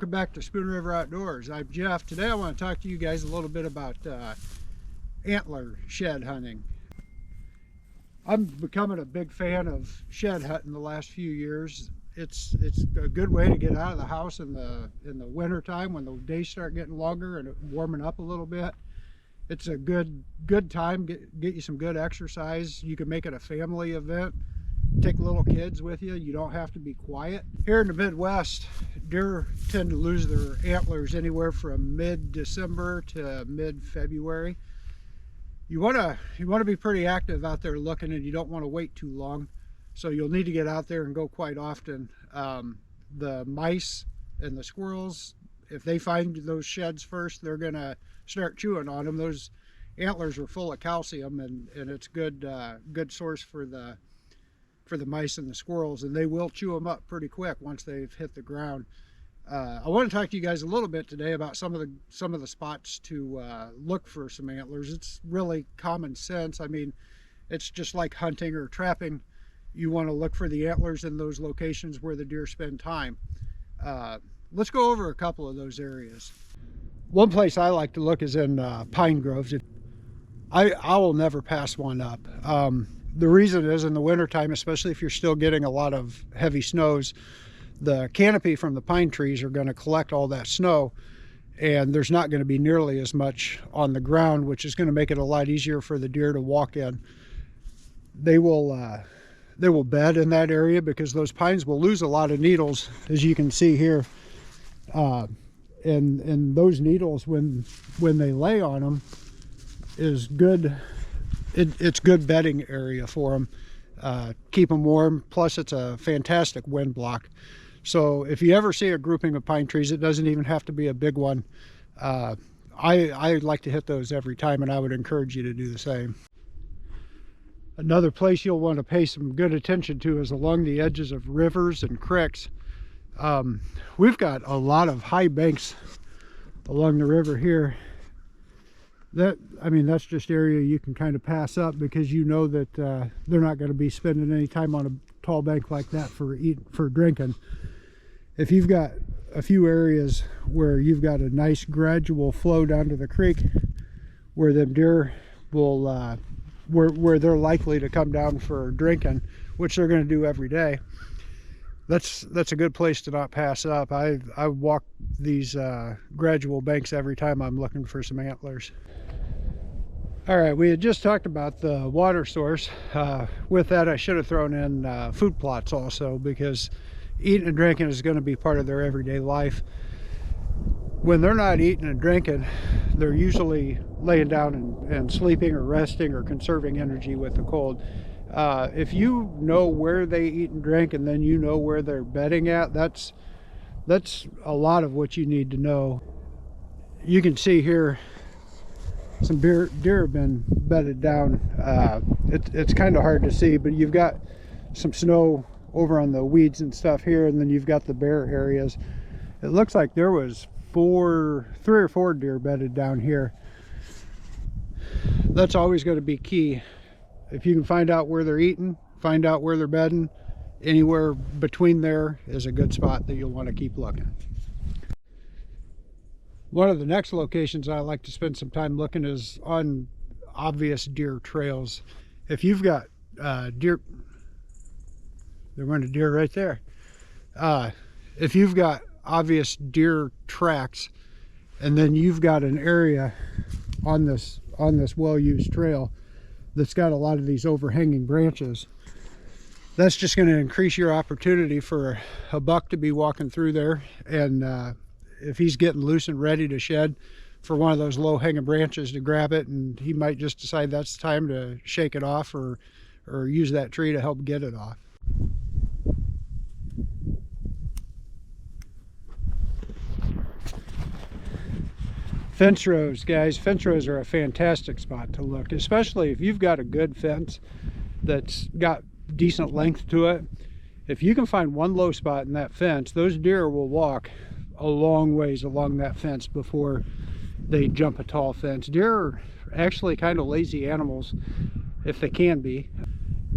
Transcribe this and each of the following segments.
welcome back to Spoon River Outdoors. I'm Jeff. Today I want to talk to you guys a little bit about antler shed hunting. I'm becoming a big fan of shed hunting the last few years. It's a good way to get out of the house in the winter time when the days start getting longer and warming up a little bit. It's a good time, get you some good exercise. You can make it a family event. Take little kids with you. You don't have to be quiet. Here in the Midwest, deer tend to lose their antlers anywhere from mid-December to mid-February. You want to be pretty active out there looking, and you don't want to wait too long. So you'll need to get out there and go quite often. The mice and the squirrels, if they find those sheds first, they're gonna start chewing on them. Those antlers are full of calcium, and it's good source for the mice and the squirrels, and they will chew them up pretty quick once they've hit the ground. I want to talk to you guys a little bit today about some of the spots to look for some antlers. It's really common sense. I mean, it's just like hunting or trapping. You want to look for the antlers in those locations where the deer spend time. Let's go over a couple of those areas. One place I like to look is in pine groves. I will never pass one up. The reason is in the wintertime, especially if you're still getting a lot of heavy snows, the canopy from the pine trees are going to collect all that snow, and there's not going to be nearly as much on the ground, which is going to make it a lot easier for the deer to walk in. They will bed in that area because those pines will lose a lot of needles, as you can see here. And those needles, when they lay on them, is good. It's good bedding area for them. Keep them warm, plus it's a fantastic wind block. So if you ever see a grouping of pine trees, it doesn't even have to be a big one. I like to hit those every time, and I would encourage you to do the same. Another place you'll want to pay some good attention to is along the edges of rivers and creeks. We've got a lot of high banks along the river here. That's just area you can kind of pass up because you know that they're not going to be spending any time on a tall bank like that for drinking. If you've got a few areas where you've got a nice gradual flow down to the creek where them deer will where they're likely to come down for drinking, which they're going to do every day, that's a good place to not pass up. I walk these gradual banks every time I'm looking for some antlers. All right, we had just talked about the water source. With that, I should have thrown in food plots also, because eating and drinking is going to be part of their everyday life. When they're not eating and drinking, they're usually laying down and sleeping or resting or conserving energy with the cold. If you know where they eat and drink, and then you know where they're bedding at, that's a lot of what you need to know. You can see here some deer have been bedded down. It's kind of hard to see, but you've got some snow over on the weeds and stuff here, and then you've got the bare areas. It looks like there was 3 or 4 deer bedded down here. That's always going to be key. If you can find out where they're eating, find out where they're bedding, anywhere between there is a good spot that you'll want to keep looking. One of the next locations I like to spend some time looking is on obvious deer trails. If you've got deer, there went a deer right there. If you've got obvious deer tracks, and then you've got an area on this well-used trail that's got a lot of these overhanging branches, that's just going to increase your opportunity for a buck to be walking through there. And if he's getting loose and ready to shed, for one of those low-hanging branches to grab it, and he might just decide that's time to shake it off or use that tree to help get it off. Fence rows, guys. Fence rows are a fantastic spot to look, especially if you've got a good fence that's got decent length to it. If you can find one low spot in that fence, those deer will walk a long ways along that fence before they jump a tall fence. Deer are actually kind of lazy animals, if they can be.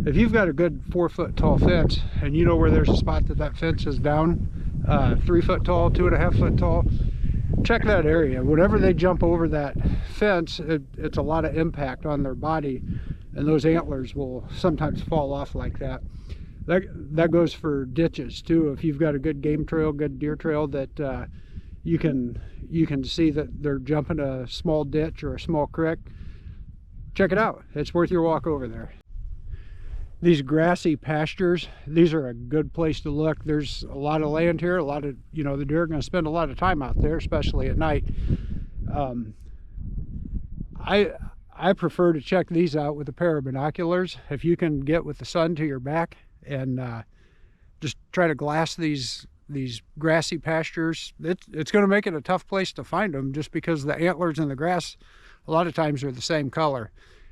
If you've got a good 4-foot tall fence and you know where there's a spot that fence is down 3 foot tall, 2.5 foot tall. Check that area. Whenever they jump over that fence, it's a lot of impact on their body, and those antlers will sometimes fall off like that. That goes for ditches too. If you've got a good game trail, good deer trail that you can see that they're jumping a small ditch or a small creek, check it out. It's worth your walk over there. These grassy pastures, these are a good place to look. There's a lot of land here, a lot of, the deer are going to spend a lot of time out there, especially at night. I prefer to check these out with a pair of binoculars. If you can get with the sun to your back and just try to glass these grassy pastures, it's going to make it a tough place to find them, just because the antlers and the grass a lot of times are the same color.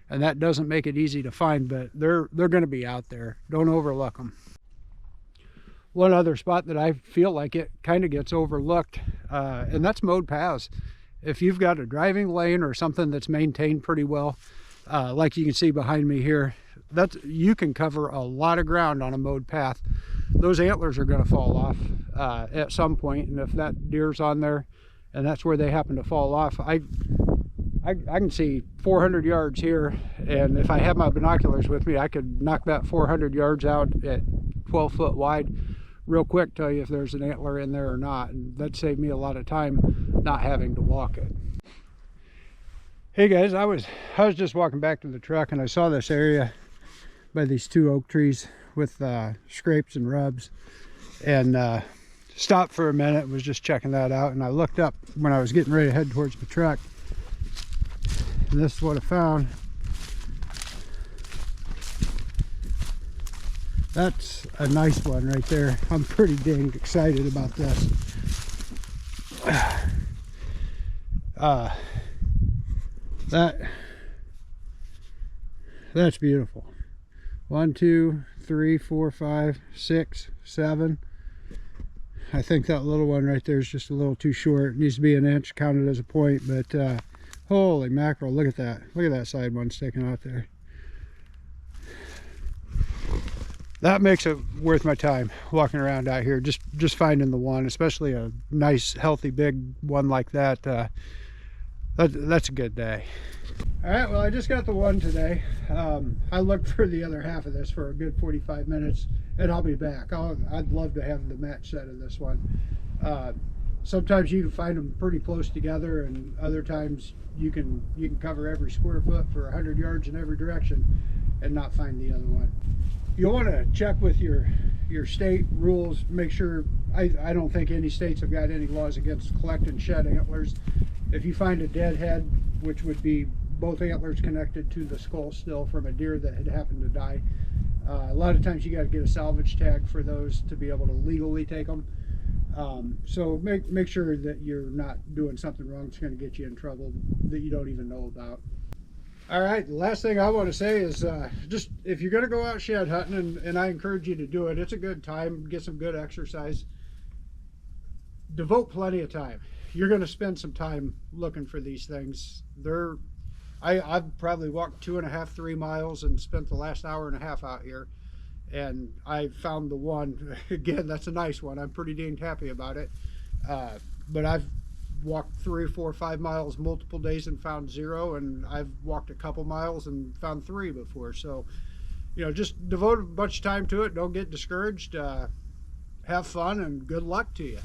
And that doesn't make it easy to find, but they're going to be out there. Don't overlook them. One other spot that I feel like it kind of gets overlooked, and that's mowed paths. If you've got a driving lane or something that's maintained pretty well, like you can see behind me here, you can cover a lot of ground on a mowed path. Those antlers are going to fall off at some point, and if that deer's on there and that's where they happen to fall off, I can see 400 yards here, and if I have my binoculars with me, I could knock that 400 yards out at 12 foot wide real quick, tell you if there's an antler in there or not, and that'd save me a lot of time not having to walk it. Hey guys, I was just walking back to the truck, and I saw this area by these 2 oak trees with scrapes and rubs, and stopped for a minute, was just checking that out, and I looked up when I was getting ready to head towards the truck. And this is what I found. That's a nice one right there. I'm pretty dang excited about this. That's beautiful. 1, 2, 3, 4, 5, 6, 7. I think that little one right there is just a little too short. It needs to be an inch, counted as a point, but holy mackerel, look at that. Look at that side one sticking out there. That makes it worth my time walking around out here, just finding the one, especially a nice, healthy, big one like that. That's a good day. All right, well, I just got the one today. I looked for the other half of this for a good 45 minutes, and I'll be back. I'd love to have the match set of this one. Sometimes you can find them pretty close together, and other times you can cover every square foot for 100 yards in every direction and not find the other one. You'll want to check with your state rules. Make sure, I don't think any states have got any laws against collecting shed antlers. If you find a dead head, which would be both antlers connected to the skull still from a deer that had happened to die, a lot of times you got to get a salvage tag for those to be able to legally take them. So make sure that you're not doing something wrong that's going to get you in trouble that you don't even know about. All right, the last thing I want to say is just if you're going to go out shed hunting, and I encourage you to do it, it's a good time, get some good exercise. Devote plenty of time. You're going to spend some time looking for these things. I've probably walked 2.5, 3 miles and spent the last hour and a half out here, and I found the one. Again, that's a nice one. I'm pretty dang happy about it. But I've walked 3, 4, 5 miles multiple days and found 0, and I've walked a couple miles and found 3 before. So, just devote a bunch of time to it. Don't get discouraged. Have fun, and good luck to you.